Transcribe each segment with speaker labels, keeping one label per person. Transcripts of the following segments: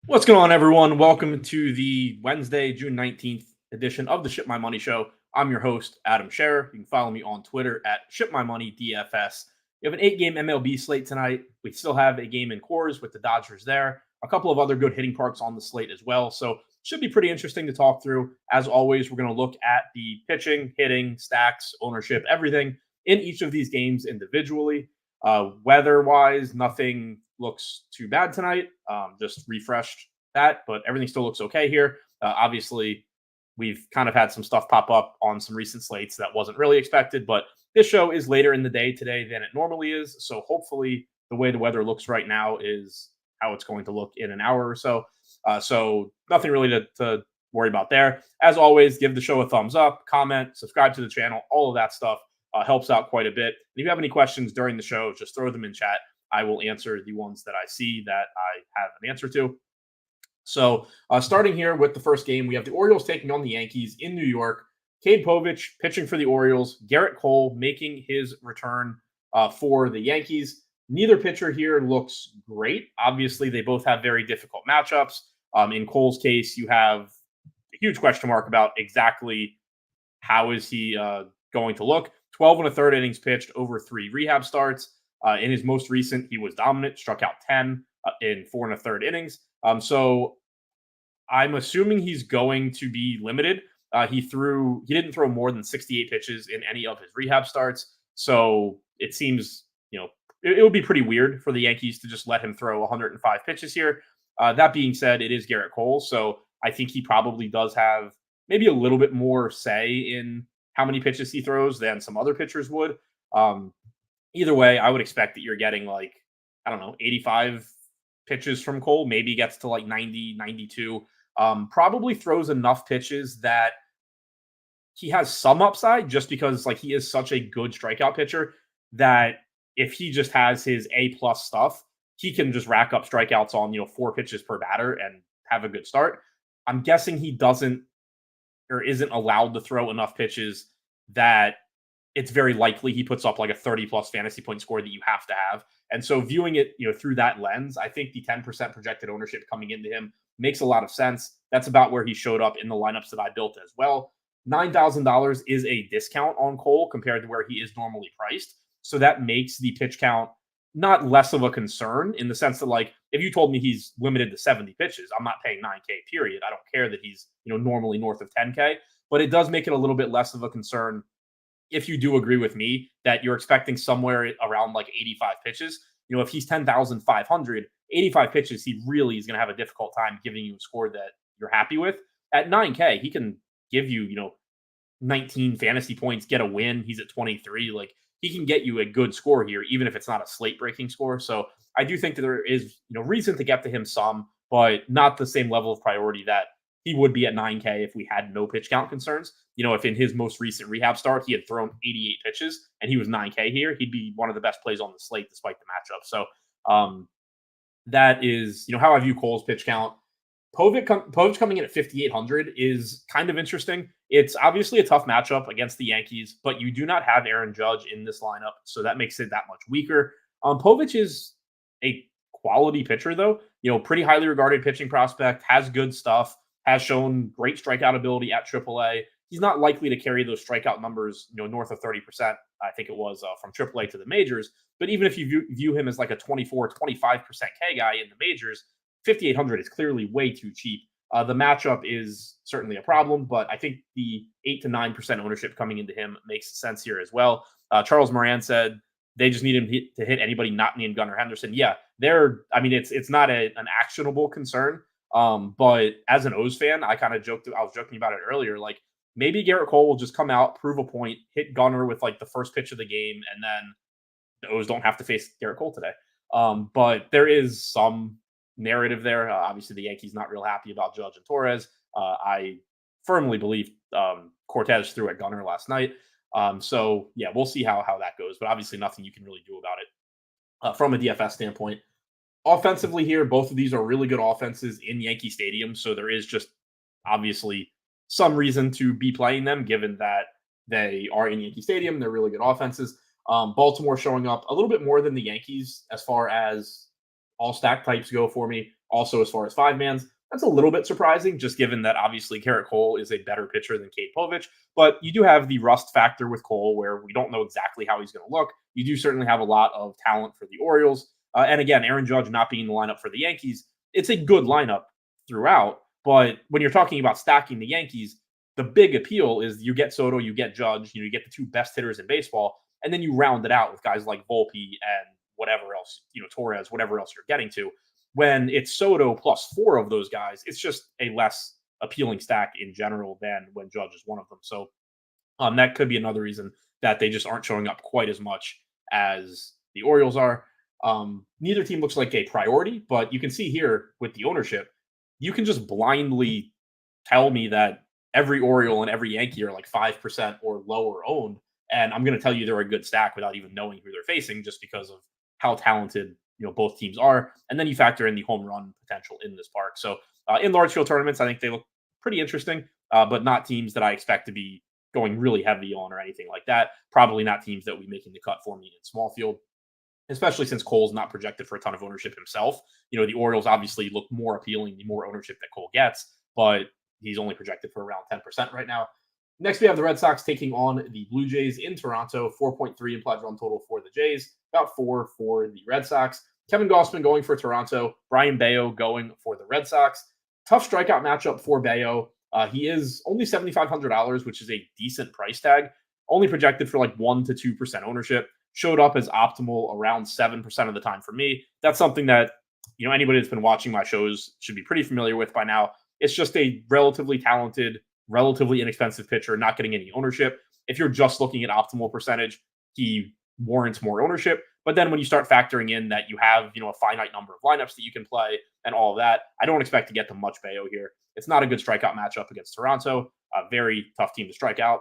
Speaker 1: What's going on, everyone? Welcome to the Wednesday, June 19th edition of the Ship My Money Show. I'm your host, Adam Scherer. You can follow me on Twitter at ShipMyMoney DFS. We have an 8-game MLB slate tonight. We still have a game in Coors with the Dodgers there. A couple of other good hitting parks on the slate as well. So should be pretty interesting to talk through. As always, we're going to look at the pitching, hitting, stacks, ownership, everything in each of these games individually. Weather-wise, nothing looks too bad tonight. Just refreshed that, but everything still looks okay here. Obviously, we've kind of had some stuff pop up on some recent slates that wasn't really expected, but this show is later in the day today than it normally is. So hopefully the way the weather looks right now is how it's going to look in an hour or so. So nothing really to worry about there. As always, give the show a thumbs up, comment, subscribe to the channel. All of that stuff helps out quite a bit. If you have any questions during the show, just throw them in chat. I will answer the ones that I see that I have an answer to. So starting here with the first game, we have the Orioles taking on the Yankees in New York. Cade Povich pitching for the Orioles. Garrett Cole making his return for the Yankees. Neither pitcher here looks great. Obviously, they both have very difficult matchups. In Cole's case, you have a huge question mark about exactly how is he going to look. 12 and a third innings pitched over 3 rehab starts. In his most recent, he was dominant, struck out 10 in 4 and a third innings. So I'm assuming he's going to be limited. He didn't throw more than 68 pitches in any of his rehab starts. So it seems, it would be pretty weird for the Yankees to just let him throw 105 pitches here. That being said, it is Garrett Cole. So I think he probably does have maybe a little bit more say in how many pitches he throws than some other pitchers would. Either way, I would expect that you're getting 85 pitches from Cole. Maybe gets to 90, 92. Probably throws enough pitches that he has some upside just because he is such a good strikeout pitcher that if he just has his A+ stuff, he can just rack up strikeouts on 4 pitches per batter and have a good start. I'm guessing he doesn't or isn't allowed to throw enough pitches that it's very likely he puts up a 30+ fantasy point score that you have to have. And so viewing it, through that lens, I think the 10% projected ownership coming into him makes a lot of sense. That's about where he showed up in the lineups that I built as well. $9,000 is a discount on Cole compared to where he is normally priced. So that makes the pitch count not less of a concern in the sense that if you told me he's limited to 70 pitches, I'm not paying $9K period. I don't care that he's, normally north of $10K, but it does make it a little bit less of a concern if you do agree with me that you're expecting somewhere around 85 pitches. If he's 10,500, 85 pitches, he really is going to have a difficult time giving you a score that you're happy with. At 9K, he can give you, 19 fantasy points, get a win. He's at 23. He can get you a good score here, even if it's not a slate breaking score. So I do think that there is, reason to get to him some, but not the same level of priority that he would be at 9K if we had no pitch count concerns. If in his most recent rehab start, he had thrown 88 pitches and he was 9K here, he'd be one of the best plays on the slate despite the matchup. So that is, how I view Cole's pitch count. Povich coming in at 5,800 is kind of interesting. It's obviously a tough matchup against the Yankees, but you do not have Aaron Judge in this lineup, so that makes it that much weaker. Povich is a quality pitcher, though. Pretty highly regarded pitching prospect, has good stuff, has shown great strikeout ability at AAA. He's not likely to carry those strikeout numbers, north of 30%. I think it was from AAA to the majors. But even if you view him as a 24, 25% K guy in the majors, 5,800 is clearly way too cheap. The matchup is certainly a problem, but I think the 8 to 9% ownership coming into him makes sense here as well. Charles Moran said they just need him to hit anybody not named Gunnar Henderson. Yeah, it's not an actionable concern. But as an O's fan, I was joking about it earlier. Maybe Garrett Cole will just come out, prove a point, hit Gunnar with the first pitch of the game, and then the O's don't have to face Garrett Cole today. But there is some narrative there. Obviously, the Yankees not real happy about Judge and Torres. I firmly believe Cortez threw at Gunnar last night. So yeah, we'll see how that goes. But obviously, nothing you can really do about it from a DFS standpoint. Offensively here, both of these are really good offenses in Yankee Stadium. So there is just obviously some reason to be playing them, given that they are in Yankee Stadium. They're really good offenses. Baltimore showing up a little bit more than the Yankees as far as all stack types go for me. Also, as far as five mans, that's a little bit surprising, just given that obviously Garrett Cole is a better pitcher than Cade Povich. But you do have the rust factor with Cole, where we don't know exactly how he's going to look. You do certainly have a lot of talent for the Orioles. And again, Aaron Judge not being in the lineup for the Yankees, it's a good lineup throughout. But when you're talking about stacking the Yankees, the big appeal is you get Soto, you get Judge, you get the two best hitters in baseball, and then you round it out with guys like Volpe and whatever else, Torres, whatever else you're getting to. When it's Soto plus four of those guys, it's just a less appealing stack in general than when Judge is one of them. So that could be another reason that they just aren't showing up quite as much as the Orioles are. Neither team looks like a priority, but you can see here with the ownership, you can just blindly tell me that every Oriole and every Yankee are like 5% or lower owned. And I'm going to tell you they're a good stack without even knowing who they're facing, just because of how talented both teams are. And then you factor in the home run potential in this park. So in large field tournaments, I think they look pretty interesting, but not teams that I expect to be going really heavy on or anything like that. Probably not teams that will be making the cut for me in small field, especially since Cole's not projected for a ton of ownership himself. The Orioles obviously look more appealing the more ownership that Cole gets, but he's only projected for around 10% right now. Next, we have the Red Sox taking on the Blue Jays in Toronto. 4.3 implied run total for the Jays, about 4 for the Red Sox. Kevin Gausman going for Toronto. Brian Bayo going for the Red Sox. Tough strikeout matchup for Bayo. He is only $7,500, which is a decent price tag. Only projected for like 1 to 2% ownership. Showed up as optimal around 7% of the time for me. That's something that anybody that's been watching my shows should be pretty familiar with by now. It's just a relatively talented, relatively inexpensive pitcher, not getting any ownership. If you're just looking at optimal percentage, he warrants more ownership. But then when you start factoring in that you have, a finite number of lineups that you can play and all of that, I don't expect to get to much Bayo here. It's not a good strikeout matchup against Toronto. A very tough team to strike out.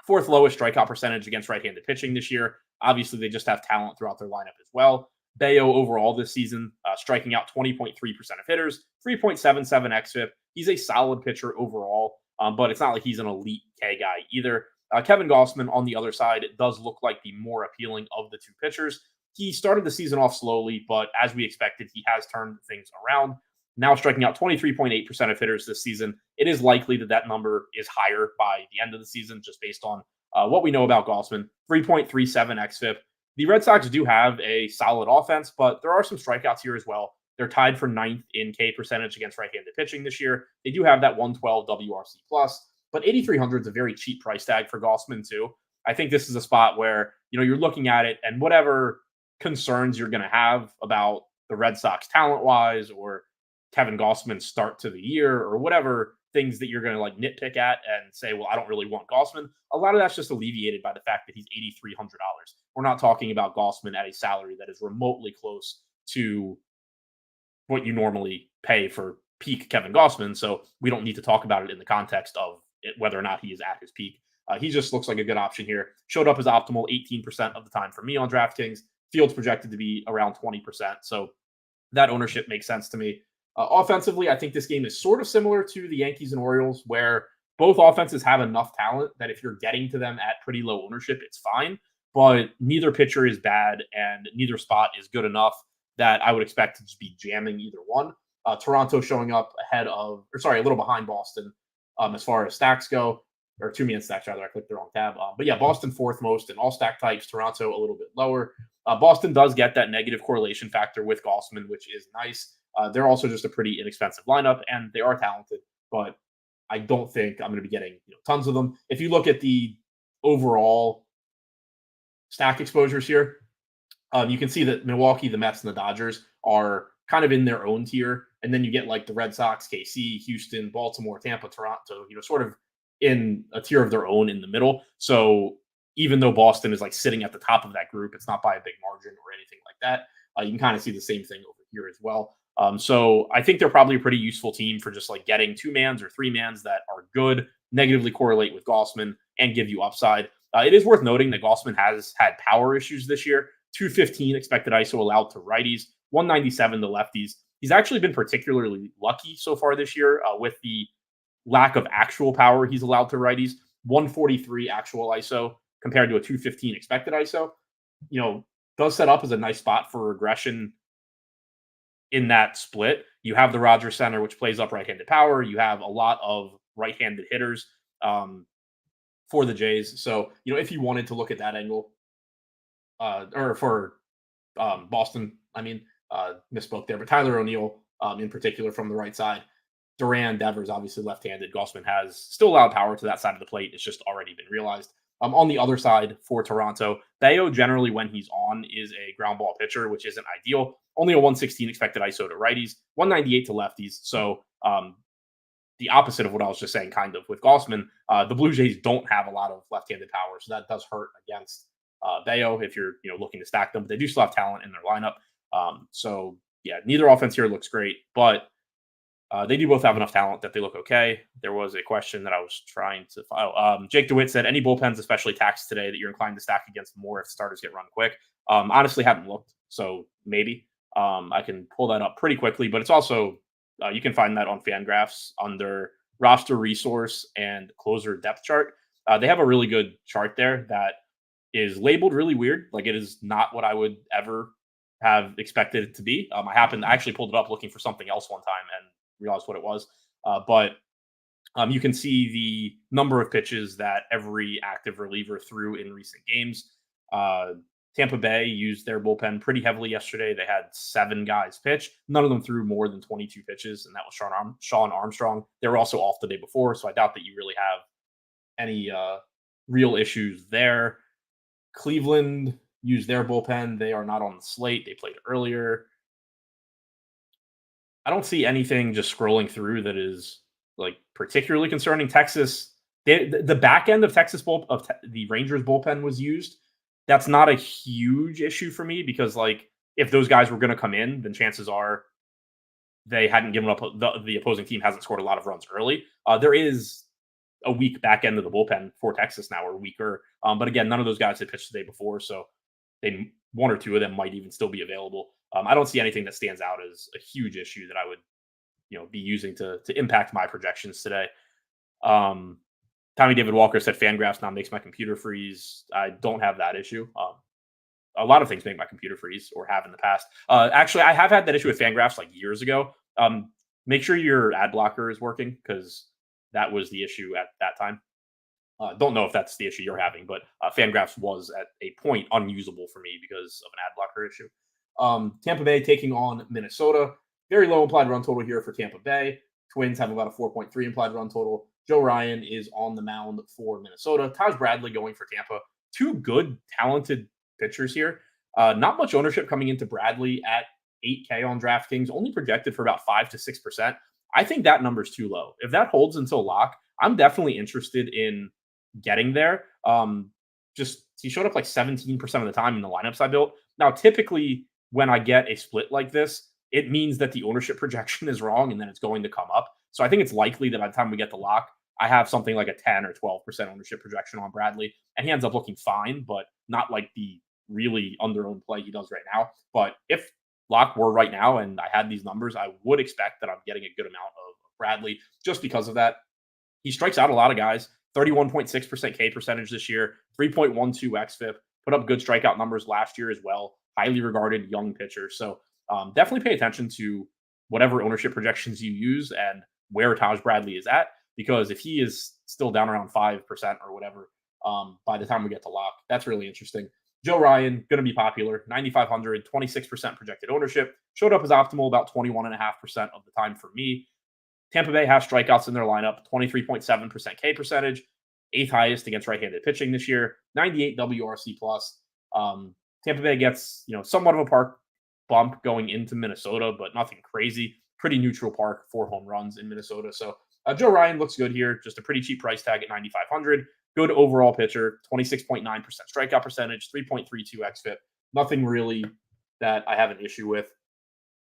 Speaker 1: Fourth lowest strikeout percentage against right-handed pitching this year. Obviously, they just have talent throughout their lineup as well. Bayo overall this season, striking out 20.3% of hitters, 3.77 xFIP. He's a solid pitcher overall, but it's not like he's an elite K guy either. Kevin Gausman on the other side does look like the more appealing of the two pitchers. He started the season off slowly, but as we expected, he has turned things around. Now striking out 23.8% of hitters this season. It is likely that number is higher by the end of the season, just based on what we know about Gausman. 3.37 xFIP. The Red Sox do have a solid offense, but there are some strikeouts here as well. They're tied for ninth in K percentage against right-handed pitching this year. They do have that 112 WRC plus, but 8,300 is a very cheap price tag for Gausman too. I think this is a spot where you're looking at it, and whatever concerns you're going to have about the Red Sox talent-wise, or Kevin Gausman's start to the year, or whatever things that you're going to like nitpick at and say, well, I don't really want Gausman. A lot of that's just alleviated by the fact that he's $8,300. We're not talking about Gausman at a salary that is remotely close to what you normally pay for peak Kevin Gausman. So we don't need to talk about it in the context of whether or not he is at his peak. He just looks like a good option here. Showed up as optimal 18% of the time for me on DraftKings. Field's projected to be around 20%. So that ownership makes sense to me. Offensively, I think this game is sort of similar to the Yankees and Orioles, where both offenses have enough talent that if you're getting to them at pretty low ownership, it's fine. But neither pitcher is bad, and neither spot is good enough that I would expect to just be jamming either one. Toronto showing up a little behind Boston as far as stacks go, or 2-man stacks rather. I clicked the wrong tab. But yeah, Boston fourth most in all stack types. Toronto a little bit lower. Boston does get that negative correlation factor with Gausman, which is nice. They're also just a pretty inexpensive lineup, and they are talented, but I don't think I'm going to be getting tons of them. If you look at the overall stack exposures here, you can see that Milwaukee, the Mets, and the Dodgers are kind of in their own tier, and then you get like the Red Sox, KC, Houston, Baltimore, Tampa, Toronto, sort of in a tier of their own in the middle. So even though Boston is like sitting at the top of that group, it's not by a big margin or anything like that. You can kind of see the same thing over here as well. So I think they're probably a pretty useful team for just like getting 2-mans or 3-mans that are good, negatively correlate with Gausman, and give you upside. It is worth noting that Gausman has had power issues this year. 215 expected ISO allowed to righties, 197 to lefties. He's actually been particularly lucky so far this year with the lack of actual power he's allowed to righties. 143 actual ISO compared to a 215 expected ISO. Does set up as a nice spot for regression in that split. You have the Rogers Center, which plays up right-handed power. You have a lot of right-handed hitters for the Jays. So, if you wanted to look at that angle, or for Boston, misspoke there, but Tyler O'Neill in particular from the right side. Duran, Devers, obviously left-handed. Gausman has still allowed power to that side of the plate. It's just already been realized. On the other side for Toronto, Bayo generally when he's on is a ground ball pitcher, which isn't ideal. Only a 116 expected ISO to righties, 198 to lefties. So the opposite of what I was just saying, kind of with Gausman. The Blue Jays don't have a lot of left-handed power, so that does hurt against Bayo if you're looking to stack them. But they do still have talent in their lineup. So yeah, neither offense here looks great, but they do both have enough talent that they look okay. There was a question that I was trying to file. Jake DeWitt said, any bullpens, especially taxed today, that you're inclined to stack against more if starters get run quick? Honestly, haven't looked, so maybe. I can pull that up pretty quickly, but it's also, you can find that on FanGraphs under roster resource and closer depth chart. They have a really good chart there that is labeled really weird. Like, it is not what I would ever have expected it to be. I actually pulled it up looking for something else one time and realized what it was. But you can see the number of pitches that every active reliever threw in recent games. Tampa Bay used their bullpen pretty heavily yesterday. They had 7 guys pitch. None of them threw more than 22 pitches, and that was Sean Armstrong. They were also off the day before, so I doubt that you really have any real issues there. Cleveland used their bullpen. They are not on the slate. They played earlier. I don't see anything just scrolling through that is like particularly concerning. Texas, the back end of the Rangers bullpen was used. That's not a huge issue for me because, like, if those guys were going to come in, then chances are they hadn't given up. The opposing team hasn't scored a lot of runs early. There is a weak back end of the bullpen for Texas now, or weaker. But again, none of those guys had pitched the day before, so one or two of them might even still be available. I don't see anything that stands out as a huge issue that I would, be using to impact my projections today. Tommy David Walker said FanGraphs now makes my computer freeze. I don't have that issue. A lot of things make my computer freeze, or have in the past. Actually, I have had that issue with FanGraphs like years ago. Make sure your ad blocker is working, because that was the issue at that time. Don't know if that's the issue you're having, but FanGraphs was at a point unusable for me because of an ad blocker issue. Tampa Bay taking on Minnesota. Very low implied run total here for Tampa Bay. Twins have about a 4.3 implied run total. Joe Ryan is on the mound for Minnesota. Taj Bradley going for Tampa. 2 good, talented pitchers here. Not much ownership coming into Bradley at 8K on DraftKings, only projected for about 5 to 6%. I think that number's too low. If that holds until lock, I'm definitely interested in getting there. He showed up like 17% of the time in the lineups I built. Now, typically when I get a split like this, it means that the ownership projection is wrong and then it's going to come up. So I think it's likely that by the time we get the lock, I have something like a 10 or 12% ownership projection on Bradley, and he ends up looking fine, but not like the really under-owned play he does right now. But if lock were right now and I had these numbers, I would expect that I'm getting a good amount of Bradley just because of that. He strikes out a lot of guys. 31.6% K percentage this year, 3.12 xFIP, put up good strikeout numbers last year as well. Highly regarded young pitcher. So definitely pay attention to whatever ownership projections you use and where Taj Bradley is at, because if he is still down around 5% or whatever by the time we get to lock, that's really interesting. Joe Ryan, going to be popular, 9,500, 26% projected ownership. Showed up as optimal about 21.5% of the time for me. Tampa Bay has strikeouts in their lineup, 23.7% K percentage, 8th highest against right-handed pitching this year, 98 WRC plus. Tampa Bay gets, somewhat of a park bump going into Minnesota, but nothing crazy. Pretty neutral park, 4 home runs in Minnesota. So Joe Ryan looks good here. Just a pretty cheap price tag at 9,500. Good overall pitcher, 26.9% strikeout percentage, 3.32 xFIP. Nothing really that I have an issue with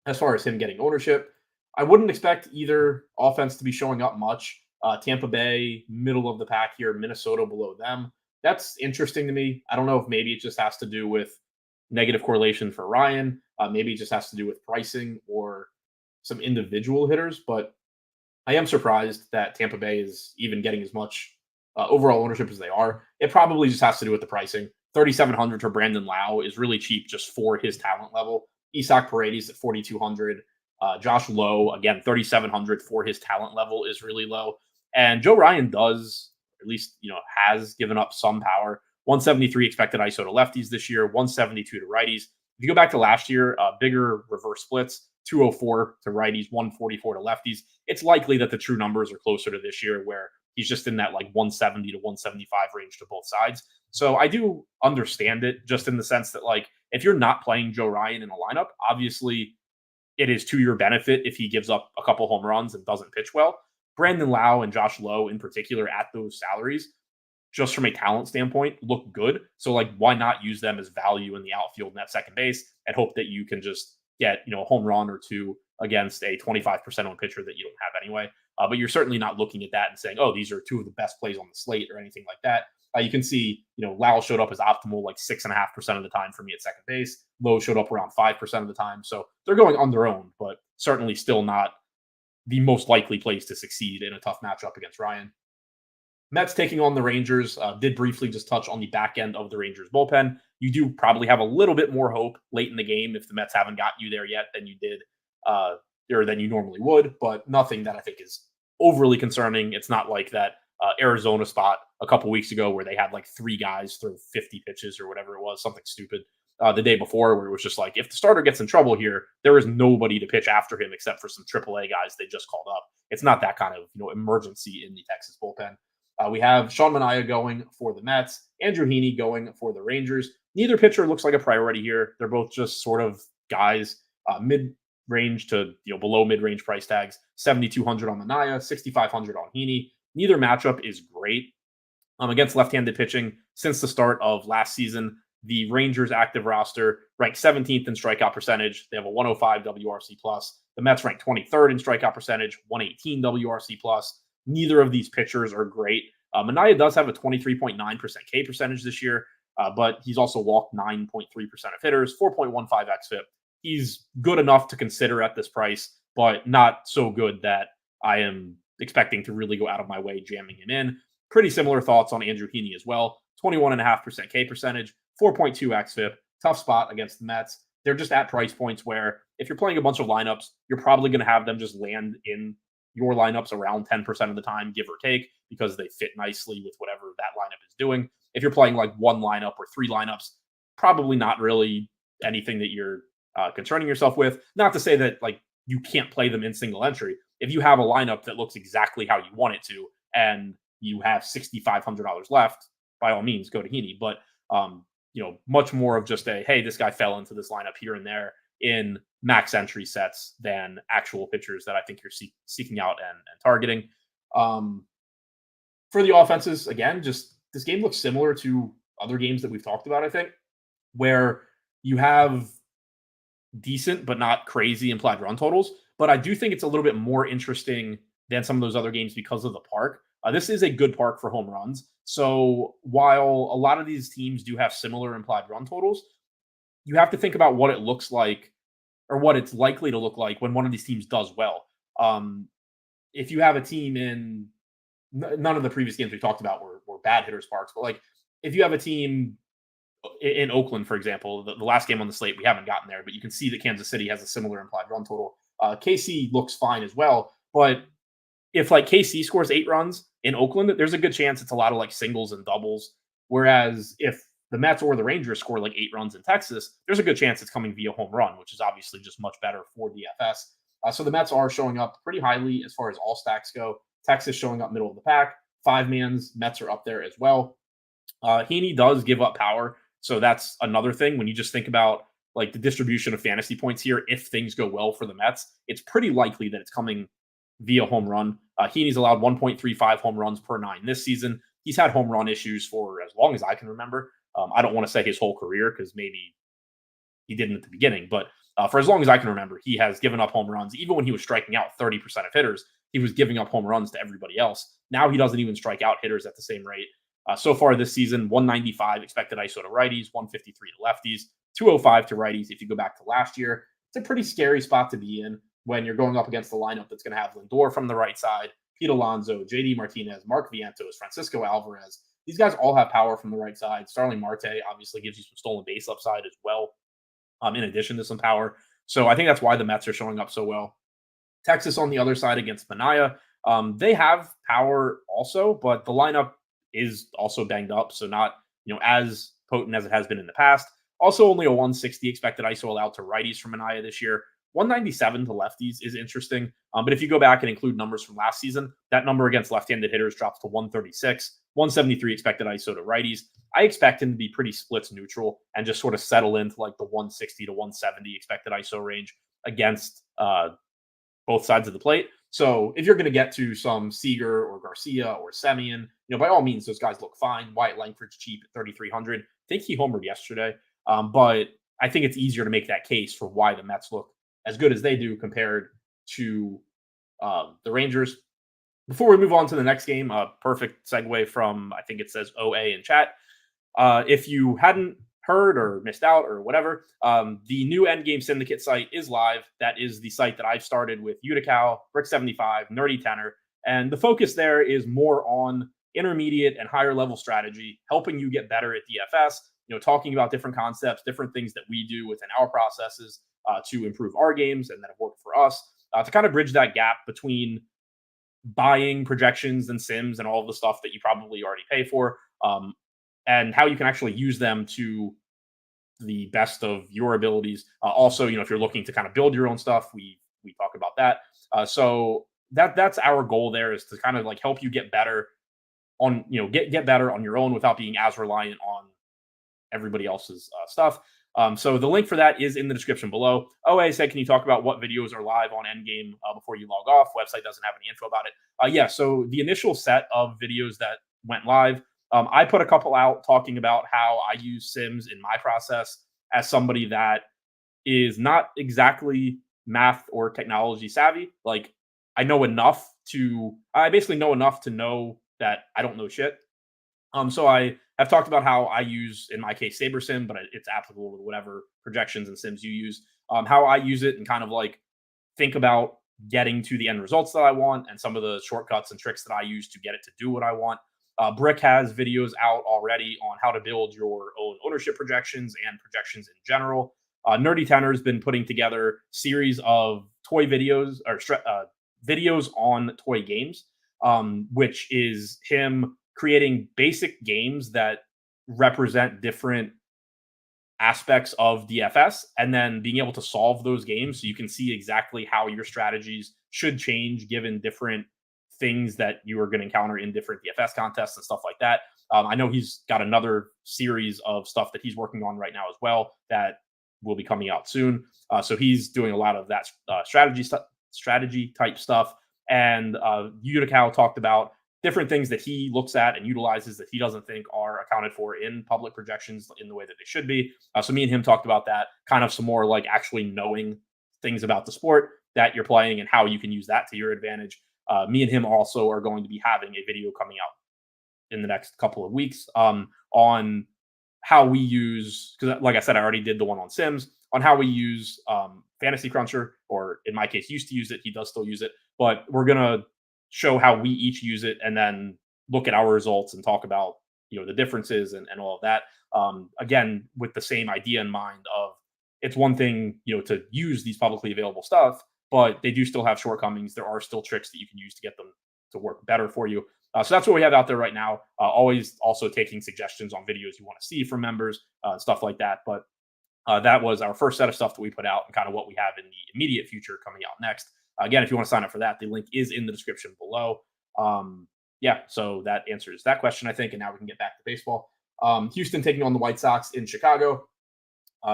Speaker 1: as far as him getting ownership. I wouldn't expect either offense to be showing up much. Tampa Bay, middle of the pack here, Minnesota below them. That's interesting to me. I don't know if maybe it just has to do with negative correlation for Ryan. Maybe it just has to do with pricing or some individual hitters, but I am surprised that Tampa Bay is even getting as much overall ownership as they are. It probably just has to do with the pricing. 3,700 for Brandon Lau is really cheap just for his talent level. Isaac Paredes at 4,200. Josh Lowe, again, 3,700 for his talent level is really low. And Joe Ryan does, at least, has given up some power. 173 expected ISO to lefties this year, 172 to righties. If you go back to last year, bigger reverse splits, 204 to righties, 144 to lefties. It's likely that the true numbers are closer to this year, where he's just in that like 170 to 175 range to both sides. So I do understand it, just in the sense that, like, if you're not playing Joe Ryan in a lineup, obviously it is to your benefit if he gives up a couple home runs and doesn't pitch well. Brandon Lau and Josh Lowe in particular at those salaries, just from a talent standpoint, look good. So, like, why not use them as value in the outfield and at second base and hope that you can just get, a home run or two against a 25% owned pitcher that you don't have anyway. But you're certainly not looking at that and saying, oh, these are two of the best plays on the slate or anything like that. You can see, Lau showed up as optimal like 6.5% of the time for me at second base. Lowe showed up around 5% of the time. So they're going on their own, but certainly still not the most likely place to succeed in a tough matchup against Ryan. Mets taking on the Rangers. Did briefly just touch on the back end of the Rangers bullpen. You do probably have a little bit more hope late in the game if the Mets haven't got you there yet than you did, or than you normally would, but nothing that I think is overly concerning. It's not like that Arizona spot a couple weeks ago where they had like 3 guys throw 50 pitches or whatever it was, something stupid, the day before, where it was just like, if the starter gets in trouble here, there is nobody to pitch after him except for some AAA guys they just called up. It's not that kind of emergency in the Texas bullpen. We have Sean Manaea going for the Mets, Andrew Heaney going for the Rangers. Neither pitcher looks like a priority here. They're both just sort of guys mid-range to below mid-range price tags. 7,200 on Manaea, 6,500 on Heaney. Neither matchup is great against left-handed pitching. Since the start of last season, the Rangers active roster ranked 17th in strikeout percentage. They have a 105 WRC plus. The Mets ranked 23rd in strikeout percentage, 118 WRC plus. Neither of these pitchers are great. Manaea does have a 23.9% K percentage this year, but he's also walked 9.3% of hitters, 4.15 xFIP. He's good enough to consider at this price, but not so good that I am expecting to really go out of my way jamming him in. Pretty similar thoughts on Andrew Heaney as well. 21.5% K percentage, 4.2 xFIP. Tough spot against the Mets. They're just at price points where if you're playing a bunch of lineups, you're probably going to have them just land in your lineups around 10% of the time, give or take, because they fit nicely with whatever that lineup is doing. If you're playing like one lineup or 3 lineups, probably not really anything that you're concerning yourself with. Not to say that like you can't play them in single entry. If you have a lineup that looks exactly how you want it to, and you have $6,500 left, by all means, go to Heaney. But much more of just a, hey, this guy fell into this lineup here and there in max entry sets than actual pitchers that I think you're seeking out and targeting. For the offenses, again, just this game looks similar to other games that we've talked about, I think, where you have decent but not crazy implied run totals. But I do think it's a little bit more interesting than some of those other games because of the park. This is a good park for home runs. So while a lot of these teams do have similar implied run totals, you have to think about what it looks like or what it's likely to look like when one of these teams does well. If you have a team in none of the previous games we talked about were bad hitters parks, but like if you have a team in Oakland, for example, the last game on the slate, we haven't gotten there, but you can see that Kansas City has a similar implied run total. KC looks fine as well, but if like KC scores 8 runs in Oakland, there's a good chance it's a lot of like singles and doubles. Whereas if the Mets or the Rangers score like 8 runs in Texas, there's a good chance it's coming via home run, which is obviously just much better for DFS. So the Mets are showing up pretty highly as far as all stacks go. Texas showing up middle of the pack. 5-mans, Mets are up there as well. Heaney does give up power. So that's another thing. When you just think about like the distribution of fantasy points here, if things go well for the Mets, it's pretty likely that it's coming via home run. Heaney's allowed 1.35 home runs per 9 this season. He's had home run issues for as long as I can remember. I don't want to say his whole career because maybe he didn't at the beginning, but for as long as I can remember, he has given up home runs. Even when he was striking out 30% of hitters, he was giving up home runs to everybody else. Now he doesn't even strike out hitters at the same rate. So far this season, 195 expected ISO to righties, 153 to lefties, 205 to righties. If you go back to last year, it's a pretty scary spot to be in when you're going up against the lineup that's going to have Lindor from the right side, Pete Alonso, JD Martinez, Mark Vientos, Francisco Alvarez. These guys all have power from the right side. Starling Marte obviously gives you some stolen base upside as well, in addition to some power. So I think that's why the Mets are showing up so well. Texas on the other side against Manaea. They have power also, but the lineup is also banged up, so not as potent as it has been in the past. Also, only a 160 expected ISO allowed to righties from Manaea this year. 197 to lefties is interesting, but if you go back and include numbers from last season, that number against left-handed hitters drops to 136, 173 expected ISO to righties. I expect him to be pretty splits neutral and just sort of settle into like the 160 to 170 expected ISO range against both sides of the plate. So if you're going to get to some Seager or Garcia or Semien, by all means, those guys look fine. Wyatt Langford's cheap at 3,300. I think he homered yesterday. But I think it's easier to make that case for why the Mets look as good as they do compared to the Rangers. Before we move on to the next game, a perfect segue from, I think it says OA in chat. If you hadn't heard or missed out or whatever, the new Endgame Syndicate site is live. That is the site that I've started with Uticow, Brick75, Nerdy Tenor. And the focus there is more on intermediate and higher level strategy, helping you get better at DFS, talking about different concepts, different things that we do within our processes to improve our games and that have worked for us, to kind of bridge that gap between buying projections and sims and all of the stuff that you probably already pay for, and how you can actually use them to the best of your abilities. Also, if you're looking to kind of build your own stuff, we talk about that. So that's our goal there, is to kind of like help you get better on, get better on your own without being as reliant on everybody else's stuff. So the link for that is in the description below. OA said, can you talk about what videos are live on Endgame before you log off? Website doesn't have any info about it. Yeah, so the initial set of videos that went live, I put a couple out talking about how I use sims in my process as somebody that is not exactly math or technology savvy. Like, I basically know enough to know that I don't know shit. So I have talked about how I use, in my case, SaberSim, but it's applicable to whatever projections and sims you use. How I use it and kind of like think about getting to the end results that I want and some of the shortcuts and tricks that I use to get it to do what I want. Brick has videos out already on how to build your own ownership projections and projections in general. Nerdy Tenor has been putting together series of toy videos or videos on toy games, which is him creating basic games that represent different aspects of DFS and then being able to solve those games so you can see exactly how your strategies should change given different things that you are going to encounter in different DFS contests and stuff like that. I know he's got another series of stuff that he's working on right now as well that will be coming out soon. So he's doing a lot of that strategy type stuff. And Uticow talked about different things that he looks at and utilizes that he doesn't think are accounted for in public projections in the way that they should be. So me and him talked about that, kind of some more like actually knowing things about the sport that you're playing and how you can use that to your advantage. Me and him also are going to be having a video coming out in the next couple of weeks on how we use, because like I said, I already did the one on Sims, on how we use Fantasy Cruncher, or in my case, used to use it. He does still use it, but we're going to show how we each use it and then look at our results and talk about, the differences and all of that. Again, with the same idea in mind of it's one thing, to use these publicly available stuff, but they do still have shortcomings. There are still tricks that you can use to get them to work better for you. So that's what we have out there right now. Always also taking suggestions on videos you want to see from members, stuff like that. But that was our first set of stuff that we put out and kind of what we have in the immediate future coming out next. Again, if you want to sign up for that, the link is in the description below. Yeah, so that answers that question, I think. And now we can get back to baseball. Houston taking on the White Sox in Chicago.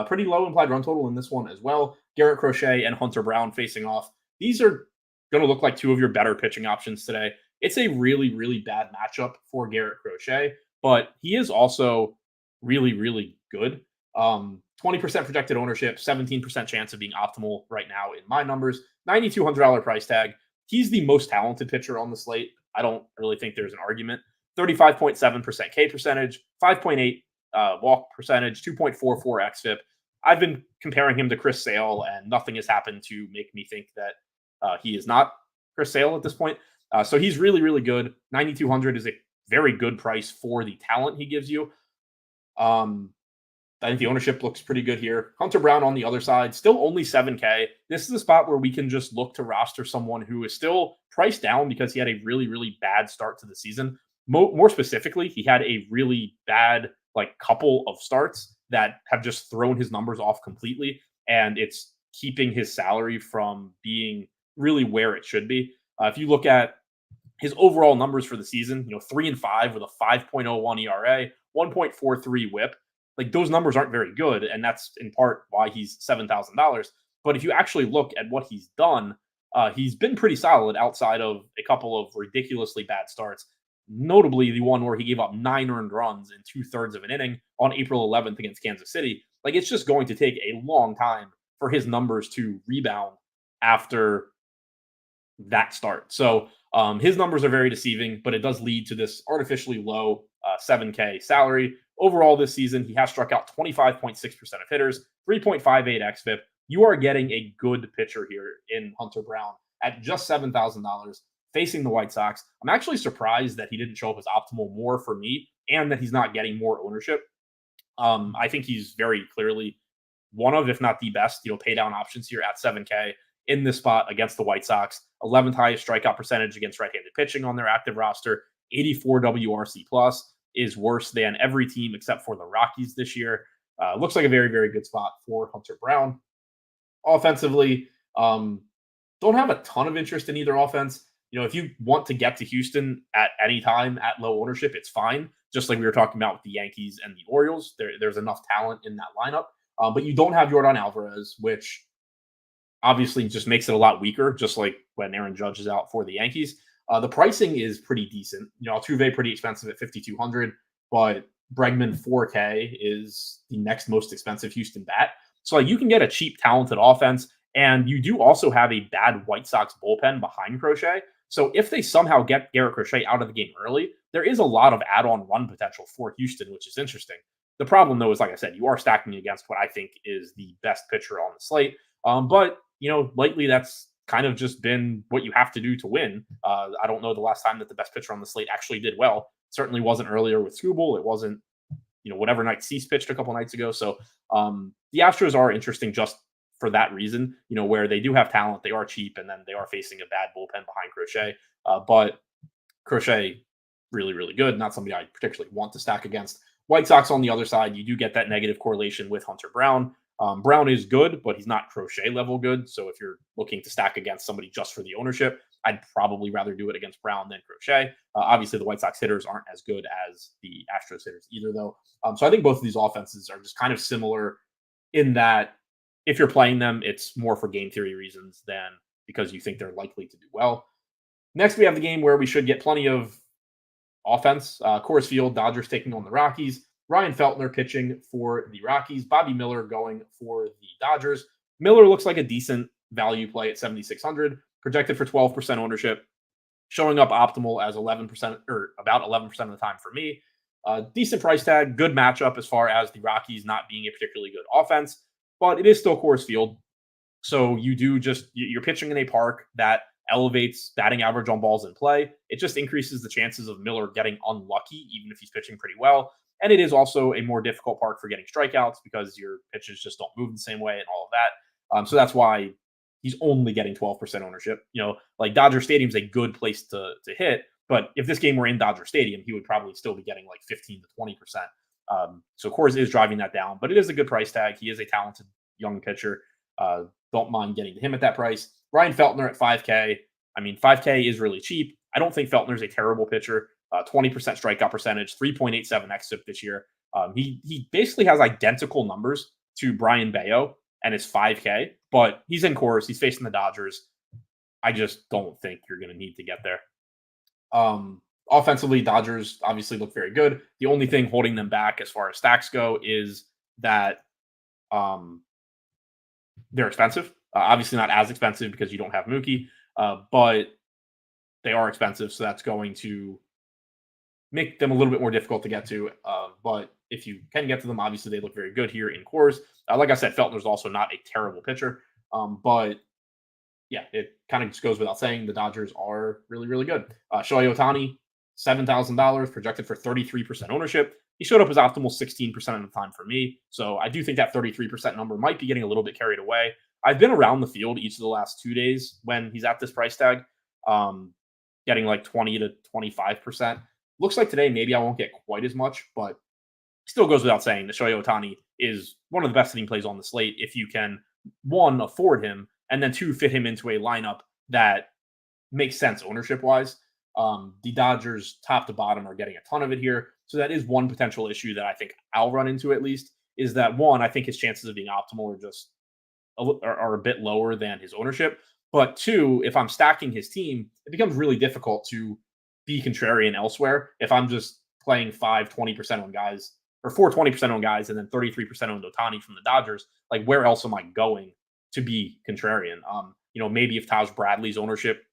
Speaker 1: Pretty low implied run total in this one as well. Garrett Crochet and Hunter Brown facing off. These are going to look like two of your better pitching options today. It's a really, really bad matchup for Garrett Crochet, but he is also really, really good. 20% projected ownership, 17% chance of being optimal right now in my numbers, $9,200 price tag. He's the most talented pitcher on the slate. I don't really think there's an argument. 35.7% K percentage, 5.8 walk percentage, 2.44 xFIP. I've been comparing him to Chris Sale, and nothing has happened to make me think that he is not Chris Sale at this point. So he's really, really good. 9,200 is a very good price for the talent he gives you. I think the ownership looks pretty good here. Hunter Brown on the other side, still only 7K. This is a spot where we can just look to roster someone who is still priced down because he had a really, really bad start to the season. More specifically, he had a really bad couple of starts that have just thrown his numbers off completely, and it's keeping his salary from being really where it should be. If you look at his overall numbers for the season, 3-5 with a 5.01 ERA, 1.43 WHIP. Like those numbers aren't very good, and that's in part why he's $7,000. But if you actually look at what he's done, he's been pretty solid outside of a couple of ridiculously bad starts. Notably, the one where he gave up 9 earned runs in 2/3 of an inning on April 11th against Kansas City. Like it's just going to take a long time for his numbers to rebound after that start. So his numbers are very deceiving, but it does lead to this artificially low 7K salary. Overall, this season, he has struck out 25.6% of hitters, 3.58 xFIP. You are getting a good pitcher here in Hunter Brown at just $7,000 facing the White Sox. I'm actually surprised that he didn't show up as optimal more for me and that he's not getting more ownership. I think he's very clearly one of, if not the best, pay down options here at 7K in this spot against the White Sox. 11th highest strikeout percentage against right-handed pitching on their active roster. 84 WRC plus is worse than every team except for the Rockies this year. Looks like a very, very good spot for Hunter Brown. Offensively, don't have a ton of interest in either offense. If you want to get to Houston at any time at low ownership, it's fine. Just like we were talking about with the Yankees and the Orioles, there's enough talent in that lineup. But you don't have Yordan Alvarez, which obviously just makes it a lot weaker, just like when Aaron Judge is out for the Yankees. The pricing is pretty decent. Altuve pretty expensive at $5,200, but Bregman 4K is the next most expensive Houston bat. So you can get a cheap, talented offense, and you do also have a bad White Sox bullpen behind Crochet. So if they somehow get Garrett Crochet out of the game early, there is a lot of add-on run potential for Houston, which is interesting. The problem, though, is like I said, you are stacking against what I think is the best pitcher on the slate. But lately that's kind of just been what you have to do to win. I don't know the last time that the best pitcher on the slate actually did well. Certainly wasn't earlier with Skubal. It wasn't, whatever night Cease pitched a couple nights ago. So the Astros are interesting just for that reason, where they do have talent, they are cheap, and then they are facing a bad bullpen behind Crochet. But Crochet, really, really good. Not somebody I particularly want to stack against. White Sox on the other side, you do get that negative correlation with Hunter Brown. Brown is good, but he's not Crochet level good. So if you're looking to stack against somebody just for the ownership, I'd probably rather do it against Brown than Crochet. Obviously, the White Sox hitters aren't as good as the Astros hitters either, though. So I think both of these offenses are just kind of similar in that if you're playing them, it's more for game theory reasons than because you think they're likely to do well. Next, we have the game where we should get plenty of offense. Coors Field, Dodgers taking on the Rockies. Ryan Feltner pitching for the Rockies. Bobby Miller going for the Dodgers. Miller looks like a decent value play at 7,600, projected for 12% ownership, showing up optimal as 11% or about 11% of the time for me. Decent price tag, good matchup as far as the Rockies not being a particularly good offense, but it is still Coors Field. So you're pitching in a park that elevates batting average on balls in play. It just increases the chances of Miller getting unlucky, even if he's pitching pretty well. And it is also a more difficult park for getting strikeouts because your pitches just don't move the same way and all of that. So that's why he's only getting 12% ownership. Like Dodger Stadium's a good place to hit, but if this game were in Dodger Stadium, he would probably still be getting like 15 to 20%. So Coors is driving that down, but it is a good price tag. He is a talented young pitcher. Don't mind getting to him at that price. Ryan Feltner at 5K. I mean, 5K is really cheap. I don't think Feltner's a terrible pitcher. 20% strikeout percentage, 3.87 xFIP this year. He basically has identical numbers to Brian Bayo and is 5K, but he's in Coors. He's facing the Dodgers. I just don't think you're going to need to get there. Offensively, Dodgers obviously look very good. The only thing holding them back as far as stacks go is that they're expensive. Obviously not as expensive because you don't have Mookie, but they are expensive, so that's going to make them a little bit more difficult to get to. But if you can get to them, obviously they look very good here in Coors. Like I said, Feltner's also not a terrible pitcher. But yeah, it kind of just goes without saying the Dodgers are really, really good. Shohei Ohtani, $7,000, projected for 33% ownership. He showed up as optimal 16% of the time for me. So I do think that 33% number might be getting a little bit carried away. I've been around the field each of the last 2 days when he's at this price tag, getting like 20 to 25%. Looks like today maybe I won't get quite as much, but still goes without saying that Shohei Ohtani is one of the best hitting plays on the slate if you can, one, afford him, and then two, fit him into a lineup that makes sense ownership wise. The Dodgers, top to bottom, are getting a ton of it here. So that is one potential issue that I think I'll run into at least, is that one, I think his chances of being optimal are just are a bit lower than his ownership. But two, if I'm stacking his team, it becomes really difficult to be contrarian elsewhere. If I'm just playing 20% on guys, or 20% on guys, and then 33% on Ohtani from the Dodgers, like where else am I going to be contrarian? Maybe if Taj Bradley's ownership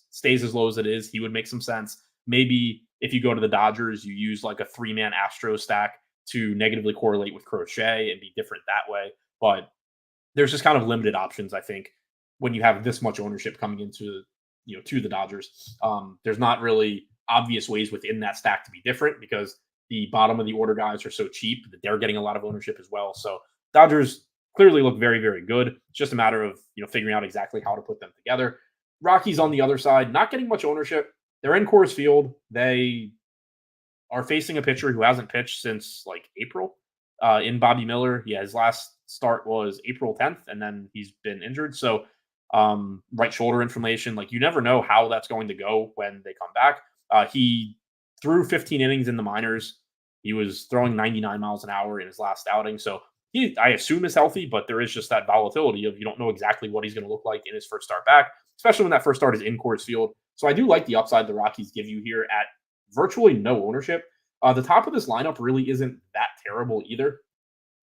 Speaker 1: stays as low as it is, he would make some sense. Maybe if you go to the Dodgers, you use like a 3-man Astros stack to negatively correlate with Crochet and be different that way. But there's just kind of limited options, I think, when you have this much ownership coming into to the Dodgers. There's not really obvious ways within that stack to be different because the bottom of the order guys are so cheap that they're getting a lot of ownership as well. So Dodgers clearly look very, very good. It's just a matter of figuring out exactly how to put them together. Rockies on the other side, not getting much ownership. They're in Coors Field. They are facing a pitcher who hasn't pitched since like April in Bobby Miller. Yeah, his last start was April 10th, and then he's been injured. So right shoulder inflammation. Like you never know how that's going to go when they come back. He threw 15 innings in the minors. He was throwing 99 miles an hour in his last outing. So I assume is healthy, but there is just that volatility of you don't know exactly what he's going to look like in his first start back, especially when that first start is in Coors Field. So I do like the upside the Rockies give you here at virtually no ownership. The top of this lineup really isn't that terrible either.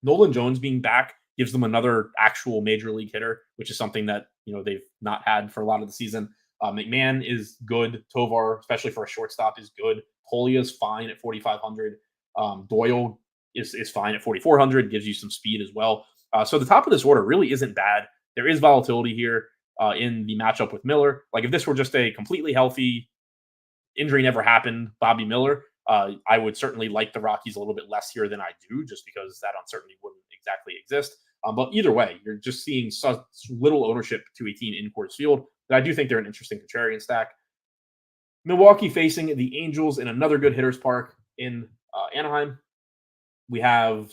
Speaker 1: Nolan Jones being back gives them another actual major league hitter, which is something that they've not had for a lot of the season. McMahon is good. Tovar, especially for a shortstop, is good. Polia is fine at 4,500. Doyle is fine at 4,400. Gives you some speed as well. So the top of this order really isn't bad. There is volatility here in the matchup with Miller. Like if this were just a completely healthy, injury never happened, Bobby Miller, I would certainly like the Rockies a little bit less here than I do, just because that uncertainty wouldn't exactly exist. But either way, you're just seeing such little ownership to a team in Coors Field that I do think they're an interesting contrarian stack. Milwaukee facing the Angels in another good hitters park in Anaheim. We have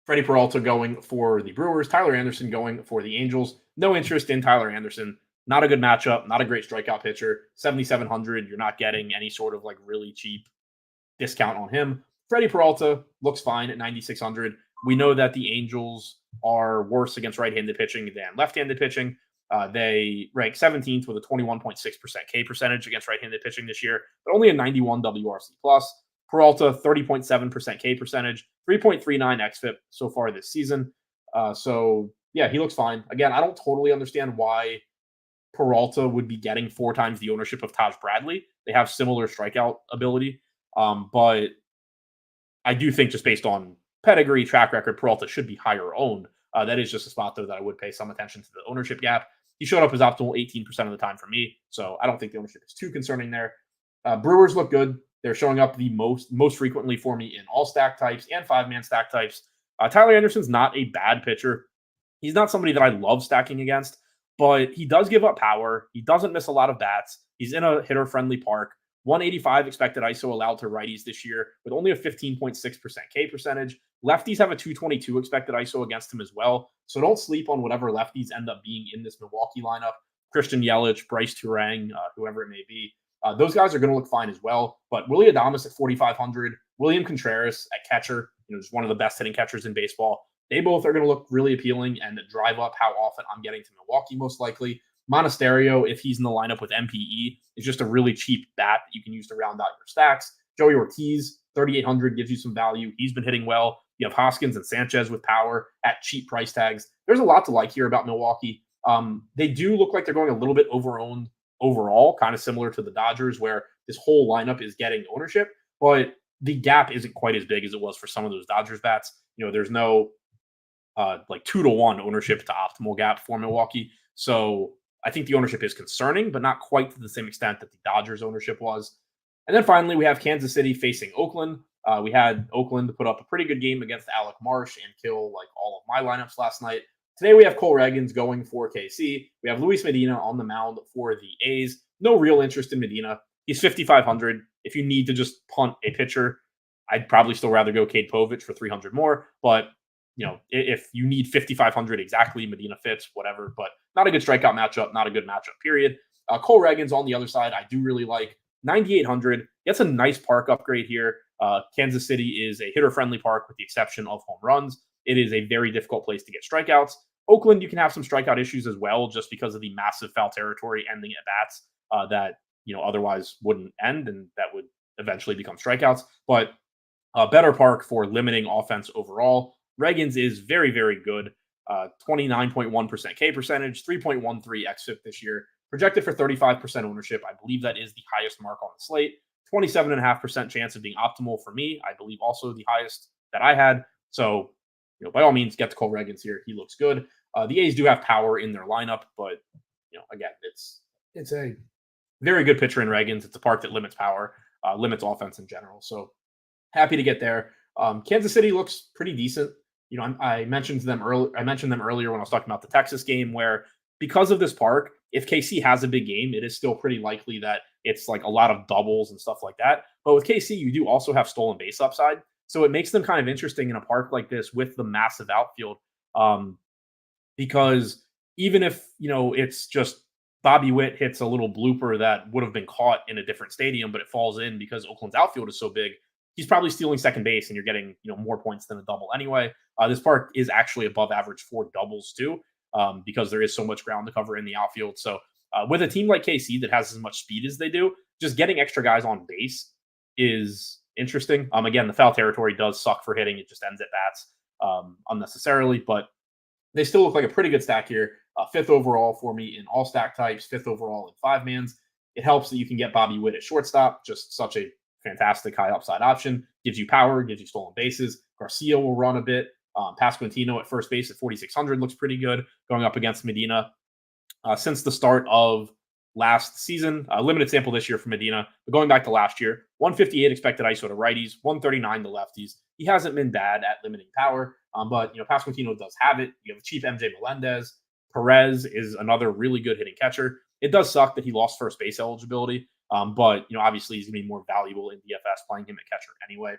Speaker 1: Freddie Peralta going for the Brewers, Tyler Anderson going for the Angels. No interest in Tyler Anderson. Not a good matchup, not a great strikeout pitcher. 7,700, you're not getting any sort of like really cheap discount on him. Freddie Peralta looks fine at 9,600. We know that the Angels are worse against right-handed pitching than left-handed pitching. They rank 17th with a 21.6% K percentage against right-handed pitching this year, but only a 91 WRC+. Peralta, 30.7% K percentage, 3.39 xFIP so far this season. So, yeah, he looks fine. Again, I don't totally understand why Peralta would be getting 4 times the ownership of Taj Bradley. They have similar strikeout ability, but I do think just based on pedigree, track record, Peralta should be higher owned. That is just a spot, though, that I would pay some attention to the ownership gap. He showed up as optimal 18% of the time for me, so I don't think the ownership is too concerning there. Brewers look good. They're showing up the most frequently for me in all stack types and 5-man stack types. Tyler Anderson's not a bad pitcher. He's not somebody that I love stacking against, but he does give up power. He doesn't miss a lot of bats. He's in a hitter-friendly park. 185 expected ISO allowed to righties this year with only a 15.6% K percentage. Lefties have a 222 expected ISO against him as well. So don't sleep on whatever lefties end up being in this Milwaukee lineup. Christian Yelich, Bryce Turang, whoever it may be. Those guys are going to look fine as well. But Willy Adames at 4,500, William Contreras at catcher, just one of the best hitting catchers in baseball. They both are going to look really appealing and drive up how often I'm getting to Milwaukee most likely. Monasterio, if he's in the lineup with MPE, is just a really cheap bat that you can use to round out your stacks. Joey Ortiz, 3,800, gives you some value. He's been hitting well. You have Hoskins and Sanchez with power at cheap price tags. There's a lot to like here about Milwaukee. They do look like they're going a little bit overowned overall, kind of similar to the Dodgers, where this whole lineup is getting ownership, but the gap isn't quite as big as it was for some of those Dodgers bats. There's no like 2-to-1 ownership to optimal gap for Milwaukee. So I think the ownership is concerning, but not quite to the same extent that the Dodgers ownership was. And then finally, we have Kansas City facing Oakland. We had Oakland put up a pretty good game against Alec Marsh and kill like all of my lineups last night. Today we have Cole Reagans going for KC. We have Luis Medina on the mound for the A's. No real interest in Medina. He's 5,500. If you need to just punt a pitcher, I'd probably still rather go Cade Povich for 300 more. But if you need 5,500 exactly, Medina fits, whatever. But not a good strikeout matchup, not a good matchup, period. Cole Reagans on the other side, I do really like. 9,800. Gets a nice park upgrade here. Kansas City is a hitter-friendly park with the exception of home runs. It is a very difficult place to get strikeouts. Oakland, you can have some strikeout issues as well, just because of the massive foul territory ending at bats that otherwise wouldn't end, and that would eventually become strikeouts. But a better park for limiting offense overall. Reagans is very, very good. 29.1% K percentage, 3.13 xFIP this year. Projected for 35% ownership. I believe that is the highest mark on the slate. 27.5% chance of being optimal for me. I believe also the highest that I had. So, by all means, get to Cole Reagans here. He looks good. The A's do have power in their lineup, but again, it's a very good pitcher in Reagans. It's a park that limits power, limits offense in general. So happy to get there. Kansas City looks pretty decent. I mentioned them earlier. I mentioned them earlier when I was talking about the Texas game, where because of this park, if KC has a big game, it is still pretty likely that it's like a lot of doubles and stuff like that. But with KC, you do also have stolen base upside. So it makes them kind of interesting in a park like this with the massive outfield. Because even if, it's just Bobby Witt hits a little blooper that would have been caught in a different stadium, but it falls in because Oakland's outfield is so big, he's probably stealing second base and you're getting, more points than a double anyway. This park is actually above average for doubles too, because there is so much ground to cover in the outfield. So with a team like KC that has as much speed as they do, just getting extra guys on base is interesting. Again, the foul territory does suck for hitting. It just ends at bats unnecessarily, but they still look like a pretty good stack here. Fifth overall for me in all stack types, fifth overall in five mans. It helps that you can get Bobby Witt at shortstop, just such a fantastic high upside option. Gives you power, gives you stolen bases. Garcia will run a bit. Pasquantino at first base at 4,600 looks pretty good going up against Medina. Since the start of last season, limited sample this year for Medina, but going back to last year, 158 expected ISO to righties, 139 to lefties. He hasn't been bad at limiting power, but Pasquantino does have it. You have cheap MJ Melendez. Perez is another really good hitting catcher. It does suck that he lost first base eligibility, but obviously he's going to be more valuable in DFS playing him at catcher anyway.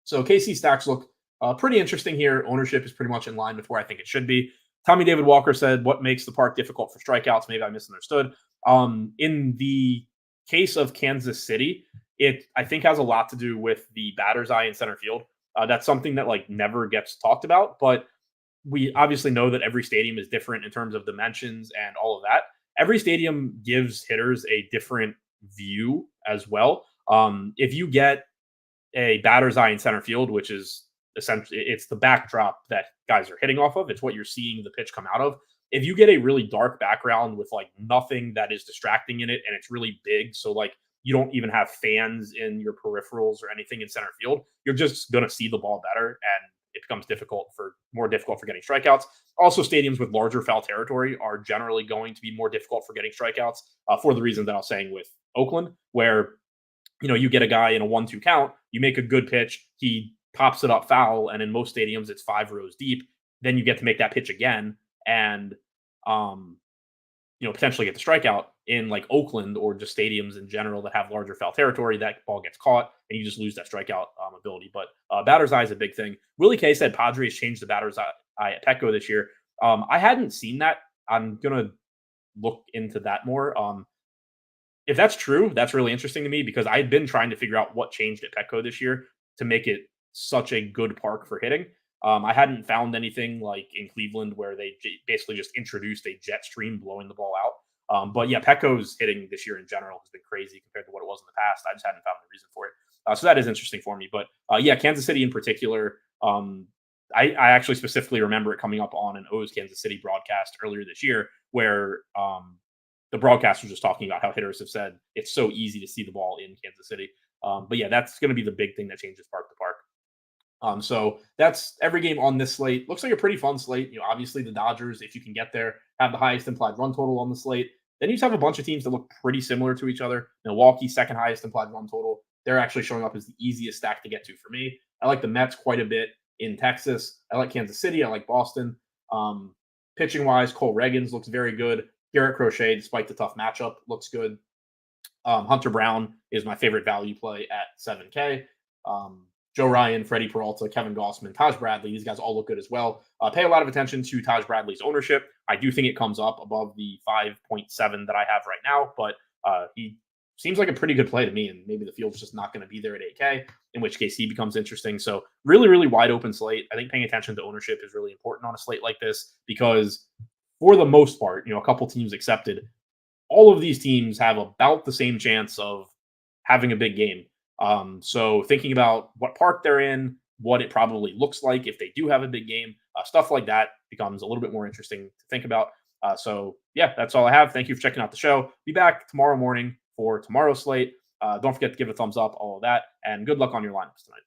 Speaker 1: So KC stacks look pretty interesting here. Ownership is pretty much in line with where I think it should be. Tommy David Walker said, "What makes the park difficult for strikeouts?" Maybe I misunderstood. In the case of Kansas City, it I think has a lot to do with the batter's eye in center field. That's something that never gets talked about, but we obviously know that every stadium is different in terms of dimensions and all of that. Every stadium gives hitters a different view as well. If you get a batter's eye in center field, which is essentially it's the backdrop that guys are hitting off of, it's what you're seeing the pitch come out of. If you get a really dark background with nothing that is distracting in it and it's really big, so you don't even have fans in your peripherals or anything in center field, you're just going to see the ball better and it becomes more difficult for getting strikeouts. Also, stadiums with larger foul territory are generally going to be more difficult for getting strikeouts for the reason that I was saying with Oakland, where you get a guy in a 1-2 count, you make a good pitch, he pops it up foul, and in most stadiums it's 5 rows deep. Then you get to make that pitch again and potentially get the strikeout. In Oakland or just stadiums in general that have larger foul territory, that ball gets caught and you just lose that strikeout ability. But batter's eye is a big thing. Willie K said Padres changed the batter's eye at Petco this year. I hadn't seen that. I'm going to look into that more. If that's true, that's really interesting to me because I'd been trying to figure out what changed at Petco this year to make it such a good park for hitting. I hadn't found anything like in Cleveland where they basically just introduced a jet stream blowing the ball out. But yeah, Petco's hitting this year in general has been crazy compared to what it was in the past. I just hadn't found the reason for it. So that is interesting for me. But yeah, Kansas City in particular, I actually specifically remember it coming up on an O's Kansas City broadcast earlier this year where the broadcast was just talking about how hitters have said it's so easy to see the ball in Kansas City. But yeah, that's going to be the big thing that changes park to park. So that's every game on this slate. Looks like a pretty fun slate. Obviously the Dodgers, if you can get there, have the highest implied run total on the slate. Then you just have a bunch of teams that look pretty similar to each other. Milwaukee, second highest implied run total. They're actually showing up as the easiest stack to get to for me. I like the Mets quite a bit in Texas. I like Kansas City. I like Boston. Pitching wise, Cole Reagans looks very good. Garrett Crochet, despite the tough matchup, looks good. Hunter Brown is my favorite value play at 7K. Joe Ryan, Freddie Peralta, Kevin Gossman, Taj Bradley. These guys all look good as well. Pay a lot of attention to Taj Bradley's ownership. I do think it comes up above the 5.7 that I have right now, but he seems like a pretty good play to me, and maybe the field's just not going to be there at 8K, in which case he becomes interesting. So really, really wide open slate. I think paying attention to ownership is really important on a slate like this because for the most part, a couple teams accepted, all of these teams have about the same chance of having a big game. So thinking about what park they're in, what it probably looks like if they do have a big game, stuff like that becomes a little bit more interesting to think about. So yeah, that's all I have. Thank you for checking out the show. Be back tomorrow morning for tomorrow's slate. Don't forget to give a thumbs up, all of that, and good luck on your lineups tonight.